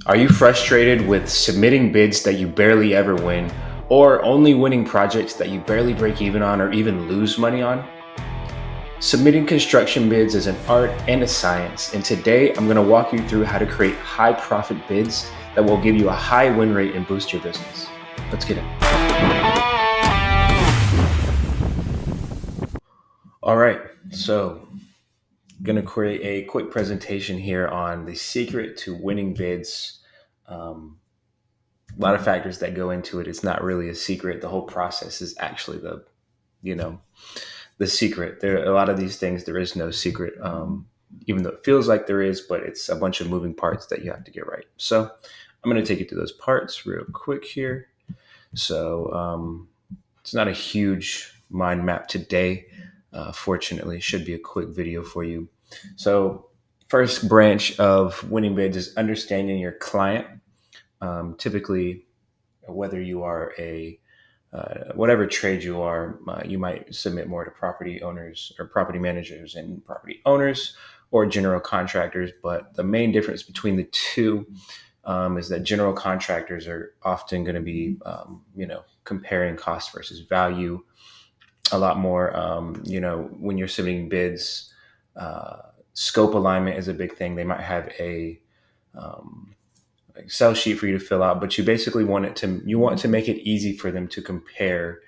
Are you frustrated with submitting bids that you barely ever win, or only winning projects that you barely break even on or even lose money on? Submitting construction bids is an art and a science, and today I'm going to walk you through how to create high profit bids that will give you a high win rate and boost your business. Let's get in. All right, so going to create a quick presentation here on the secret to winning bids. A lot of factors that go into it. It's not really a secret. The whole process is actually you know, the secret. There are a lot of these things. There is no secret, even though it feels like there is, but it's a bunch of moving parts that you have to get right. So I'm going to take you through those parts real quick here. So it's not a huge mind map today. Fortunately, it should be a quick video for you. So first branch of winning bids is understanding your client. Typically, whether you are whatever trade you are, you might submit more to property owners or property managers and property owners or general contractors. But the main difference between the two is that general contractors are often going to be, comparing cost versus value a lot more. When you're submitting bids, scope alignment is a big thing. They might have a Excel sheet for you to fill out, but you basically want to make it easy for them to compare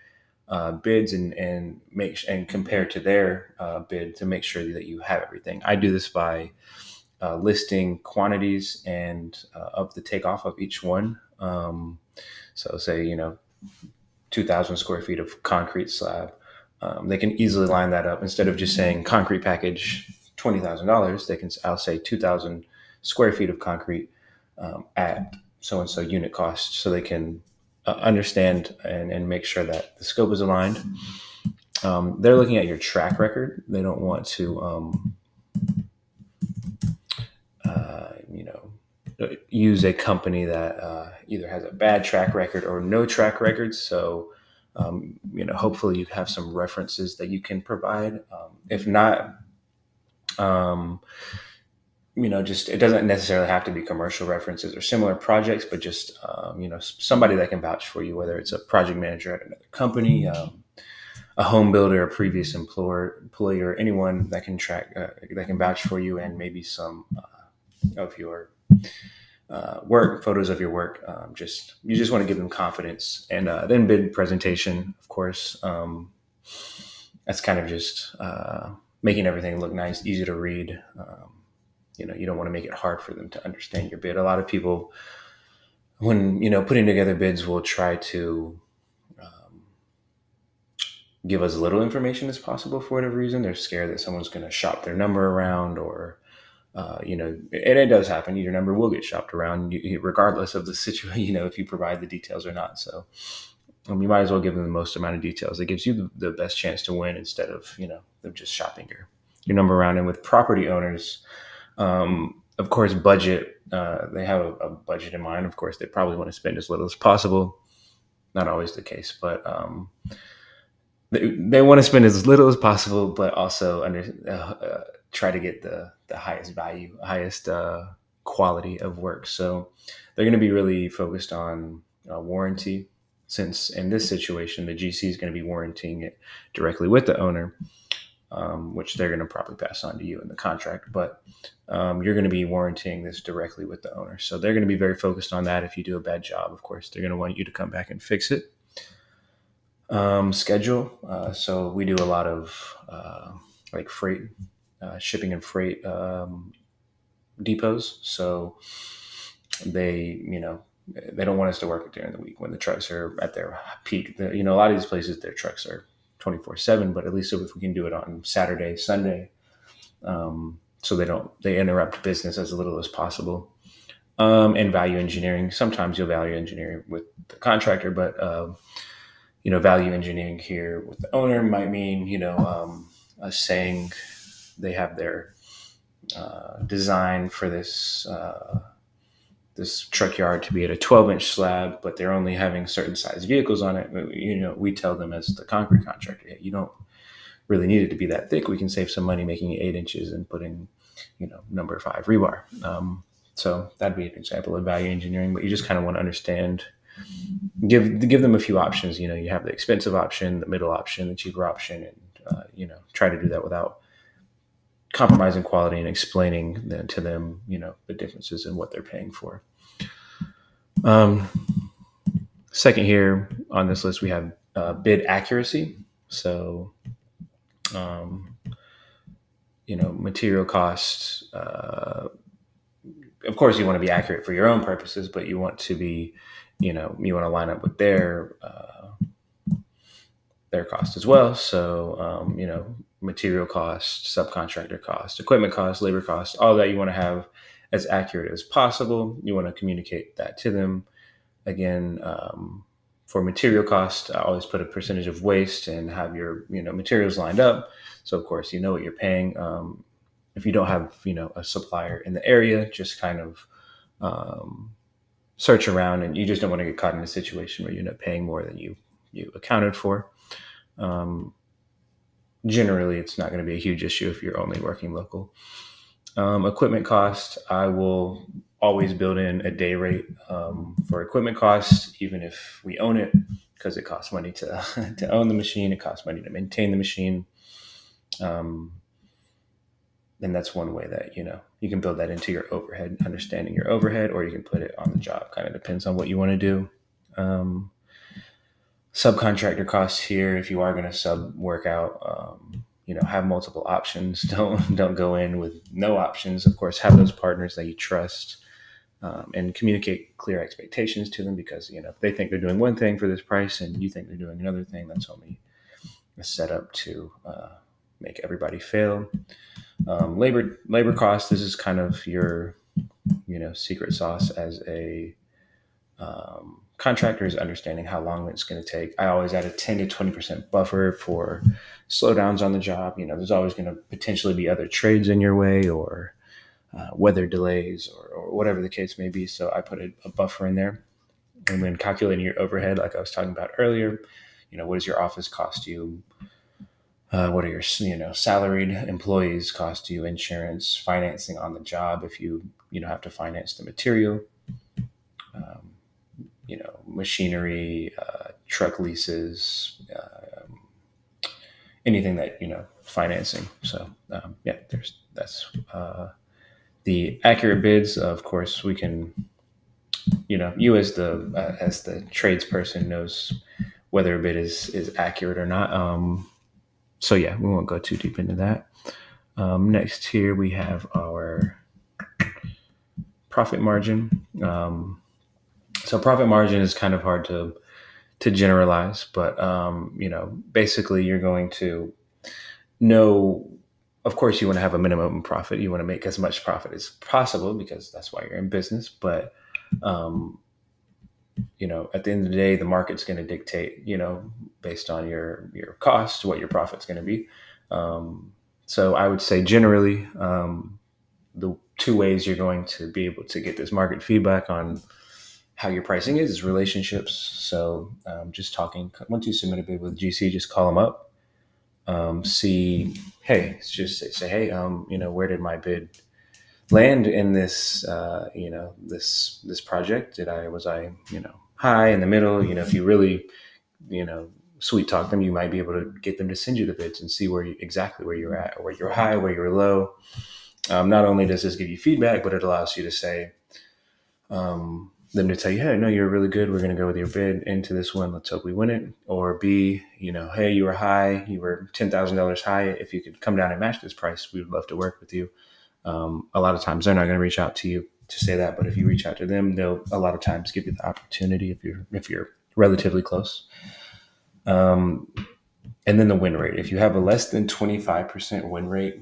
bids and compare to their bid to make sure that you have everything. I do this by listing quantities and of the takeoff of each one. So say 2,000 square feet of concrete slab. They can easily line that up instead of just saying concrete package $20,000. I'll say 2,000 square feet of concrete at so and so unit cost, so they can understand and make sure that the scope is aligned. They're looking at your track record. They don't want to use a company that either has a bad track record or no track record. So hopefully you have some references that you can provide. If not, just it doesn't necessarily have to be commercial references or similar projects, but just somebody that can vouch for you, whether it's a project manager at another company, a home builder, a previous employee, or anyone that can that can vouch for you, and maybe some of your work, photos of your work. You just want to give them confidence, and then bid presentation, of course. That's kind of just making everything look nice, easy to read. You don't want to make it hard for them to understand your bid. A lot of people, when putting together bids, will try to give as little information as possible for whatever reason. They're scared that someone's going to shop their number around, or and it does happen. Your number will get shopped around, regardless of the situation. If you provide the details or not. So you might as well give them the most amount of details. It gives you the best chance to win instead of them just shopping your number around. And with property owners, of course, budget. They have a budget in mind. Of course, they probably want to spend as little as possible. Not always the case, but they want to spend as little as possible, but also try to get the highest value, highest quality of work. So they're going to be really focused on warranty, since in this situation, the GC is going to be warranting it directly with the owner, which they're going to probably pass on to you in the contract. But you're going to be warranting this directly with the owner. So they're going to be very focused on that. If you do a bad job, of course, they're going to want you to come back and fix it. Schedule. So we do a lot of like freight, shipping and freight depots. So they don't want us to work during the week when the trucks are at their peak. A lot of these places, their trucks are 24/7, but at least if we can do it on Saturday, Sunday, so they interrupt business as little as possible. And value engineering. Sometimes you'll value engineer with the contractor, but value engineering here with the owner might mean us saying they have their design for this truck yard to be at a 12-inch slab, but they're only having certain size vehicles on it. We tell them as the concrete contractor, hey, you don't really need it to be that thick. We can save some money making it 8 inches and putting, number 5 rebar. So that'd be an example of value engineering, but you just kind of want to understand, give them a few options. You have the expensive option, the middle option, the cheaper option, and try to do that without compromising quality and explaining to them, the differences in what they're paying for. Um, Second here on this list, we have bid accuracy. So, um, material costs. Of course, you want to be accurate for your own purposes, but you want to be, you want to line up with their cost as well. So, material cost, subcontractor cost, equipment cost, labor cost, all that you want to have as accurate as possible. You want to communicate that to them. Again, for material cost, I always put a percentage of waste and have your, materials lined up. So of course, you know what you're paying. If you don't have, a supplier in the area, just kind of search around, and you just don't want to get caught in a situation where you end up paying more than you accounted for. Generally, it's not going to be a huge issue if you're only working local. Equipment cost, I will always build in a day rate for equipment costs, even if we own it, because it costs money to to own the machine. It costs money to maintain the machine. And that's one way that, you can build that into your overhead, understanding your overhead, or you can put it on the job. Kind of depends on what you want to do. Subcontractor costs here, if you are going to sub work out, have multiple options. Don't go in with no options. Of course, have those partners that you trust, and communicate clear expectations to them, because, if they think they're doing one thing for this price and you think they're doing another thing, that's only a setup to make everybody fail. Labor cost, this is kind of your, secret sauce as a contractor, is understanding how long it's going to take. I always add a 10 to 20% buffer for slowdowns on the job. There's always going to potentially be other trades in your way, or weather delays, or whatever the case may be. So I put a buffer in there. And then calculating your overhead, like I was talking about earlier, what does your office cost you? What are your, salaried employees cost you? Insurance, financing on the job if you have to finance the material, machinery, truck leases, anything that, financing. So that's the accurate bids. Of course, we can, you as the tradesperson knows whether a bid is accurate or not. So we won't go too deep into that. Next here we have our profit margin. So profit margin is kind of hard to generalize, but basically you're going to know. Of course, you want to have a minimum profit. You want to make as much profit as possible, because that's why you're in business. But at the end of the day, the market's going to dictate, based on your cost, what your profit's going to be. So I would say generally, the two ways you're going to be able to get this market feedback on how your pricing is relationships. So just talking, once you submit a bid with GC, just call them up. See, hey, just say, hey, where did my bid land in this, this project? Was I, high, in the middle? If you really, sweet talk them, you might be able to get them to send you the bids and see exactly where you're at, or where you're high, where you're low. Not only does this give you feedback, but it allows you to say, them to tell you, hey, no, you're really good. We're going to go with your bid into this one. Let's hope we win it. Or B, hey, you were high. You were $10,000 high. If you could come down and match this price, we would love to work with you. A lot of times they're not going to reach out to you to say that, but if you reach out to them, they'll a lot of times give you the opportunity if you're relatively close. And then the win rate. If you have a less than 25% win rate,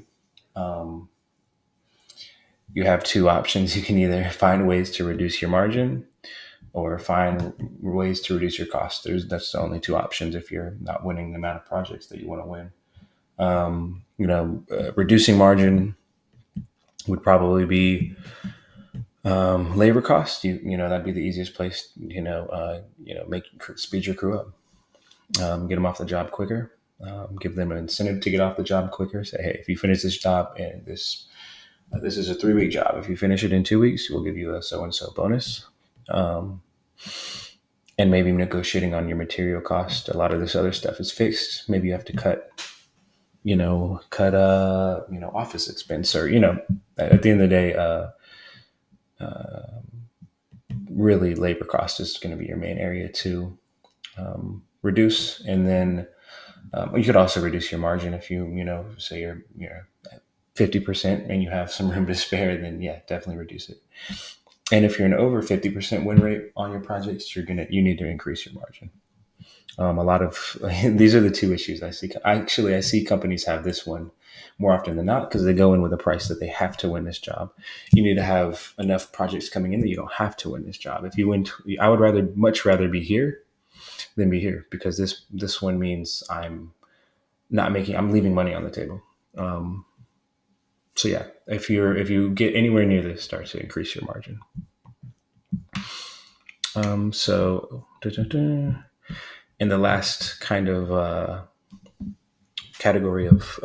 you have two options. You can either find ways to reduce your margin, or find ways to reduce your cost. That's the only two options if you're not winning the amount of projects that you want to win. Reducing margin would probably be labor cost. That'd be the easiest place. Speed your crew up, get them off the job quicker, give them an incentive to get off the job quicker. Say, hey, if you finish this job in this this is a 3-week job. If you finish it in 2 weeks, we'll give you a so-and-so bonus. And maybe negotiating on your material cost. A lot of this other stuff is fixed. Maybe you have to cut office expense, or, at the end of the day, really labor cost is going to be your main area to reduce. And then you could also reduce your margin if you say you're at 50% and you have some room to spare, then yeah, definitely reduce it. And if you're an over 50% win rate on your projects, you need to increase your margin. A lot of these are the two issues I see. I see companies have this one more often than not, because they go in with a price that they have to win this job. You need to have enough projects coming in that you don't have to win this job. If you win, I would much rather be here than be here, because this one means I'm leaving money on the table. So yeah, if you get anywhere near this, start to increase your margin. And the last kind of category of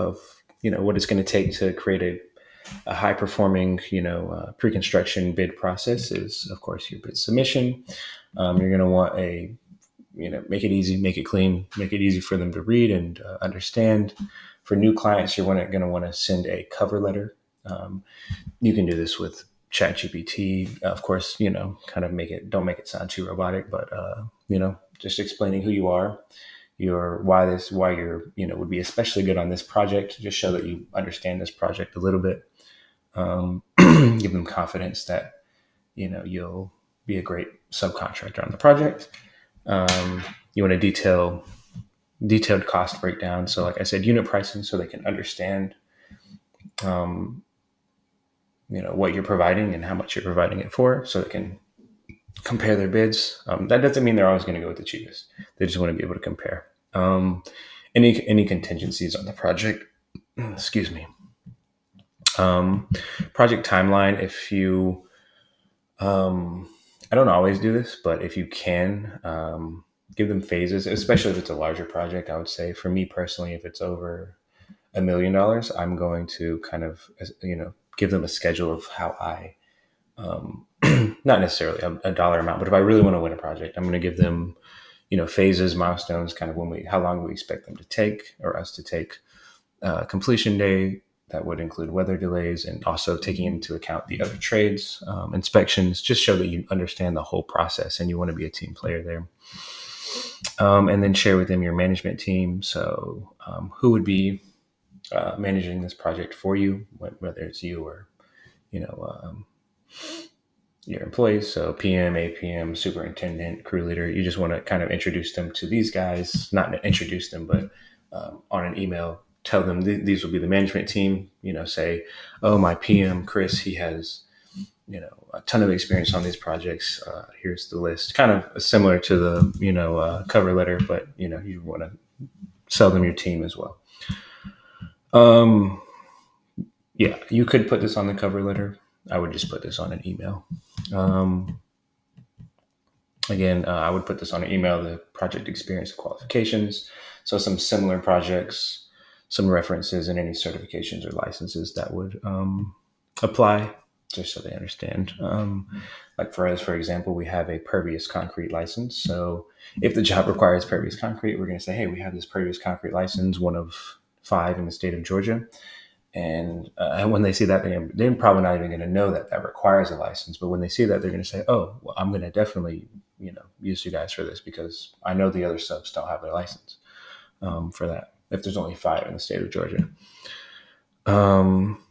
what it's going to take to create a high performing pre-construction bid process is, of course, your bid submission. You're going to want make it easy, make it clean, make it easy for them to read and understand. For new clients, you're going to want to send a cover letter. You can do this with ChatGPT, of course. Kind of don't make it sound too robotic, but just explaining who you are, why you're would be especially good on this project. Just show that you understand this project a little bit. Give them confidence that you'll be a great subcontractor on the project. You want a detailed cost breakdown. So, like I said, unit pricing, so they can understand what you're providing and how much you're providing it for, so they can compare their bids. That doesn't mean they're always going to go with the cheapest. They just want to be able to compare. Any contingencies on the project. Excuse me. Project timeline. If you, I don't always do this, but if you can, give them phases, especially if it's a larger project. I would say, for me personally, if it's over $1 million, I'm going to kind of, give them a schedule of how I, not necessarily a dollar amount, but if I really want to win a project, I'm going to give them, phases, milestones, kind of how long we expect them to take, or us to take, completion day. That would include weather delays, and also taking into account the other trades, inspections. Just show that you understand the whole process and you want to be a team player there. And then share with them your management team. So who would be managing this project for you, whether it's you or your employees. So PM, APM, superintendent, crew leader. You just want to kind of introduce them to these guys, not introduce them, but on an email, tell them these will be the management team. Say, oh, my PM, Chris, he has a ton of experience on these projects. Here's the list. Kind of similar to the cover letter, but you want to sell them your team as well. Yeah, you could put this on the cover letter. I would just put this on an email. Again, I would put this on an email, the project experience and qualifications. So some similar projects, some references, and any certifications or licenses that would apply, just so they understand. Like for us, for example, we have a pervious concrete license. So if the job requires pervious concrete, we're going to say, hey, we have this pervious concrete license, one of 5 in the state of Georgia. And when they see that, they're probably not even going to know that requires a license. But when they see that, they're going to say, oh, well, I'm going to definitely, use you guys for this, because I know the other subs don't have their license for that. If there's only 5 in the state of Georgia,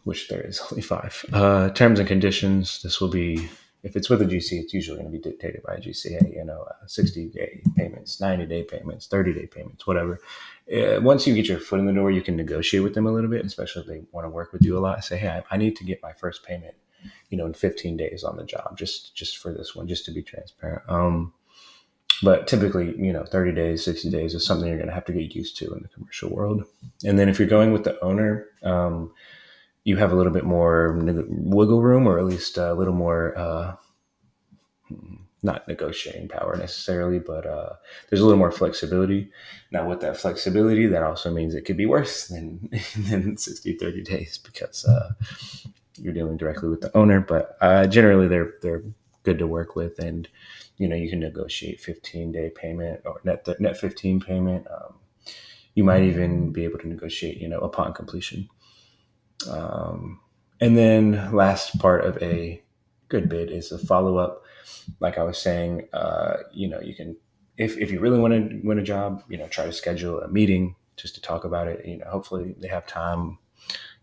which there is only 5. Terms and conditions. This will be, if it's with a GC, it's usually going to be dictated by a GCA, 60-day payments, 90-day payments, 30-day payments, whatever. Once you get your foot in the door, you can negotiate with them a little bit, especially if they want to work with you a lot. Say, hey, I need to get my first payment, in 15 days on the job, just for this one, just to be transparent. But typically, 30 days, 60 days is something you're going to have to get used to in the commercial world. And then if you're going with the owner, you have a little bit more wiggle room, or at least a little more, not negotiating power necessarily, but there's a little more flexibility. Now, with that flexibility, that also means it could be worse than 60, 30 days, because you're dealing directly with the owner, but generally they're good to work with, and you can negotiate 15-day payment or net 15 payment. You might even be able to negotiate upon completion. And then last part of a good bid is a follow up. Like I was saying, you can, if you really want to win a job, try to schedule a meeting just to talk about it. Hopefully they have time.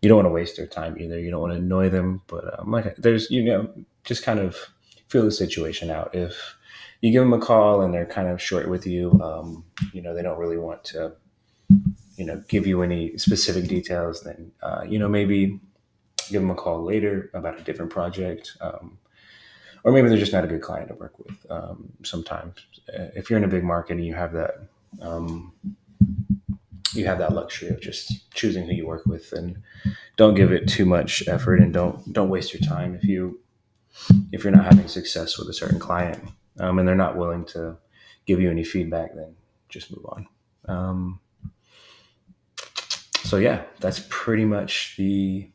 You don't want to waste their time either. You don't want to annoy them, but there's, just kind of feel the situation out. If you give them a call and they're kind of short with you, they don't really want to, give you any specific details, then, maybe give them a call later about a different project. Or maybe they're just not a good client to work with. Sometimes, if you're in a big market and um, you have that luxury of just choosing who you work with, and don't give it too much effort, and don't waste your time if you're not having success with a certain client, and they're not willing to give you any feedback, then just move on. So yeah, that's pretty much the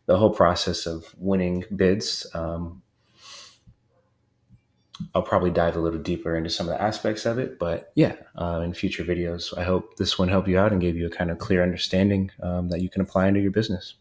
whole process of winning bids. I'll probably dive a little deeper into some of the aspects of it, but yeah, in future videos, I hope this one helped you out and gave you a kind of clear understanding that you can apply into your business.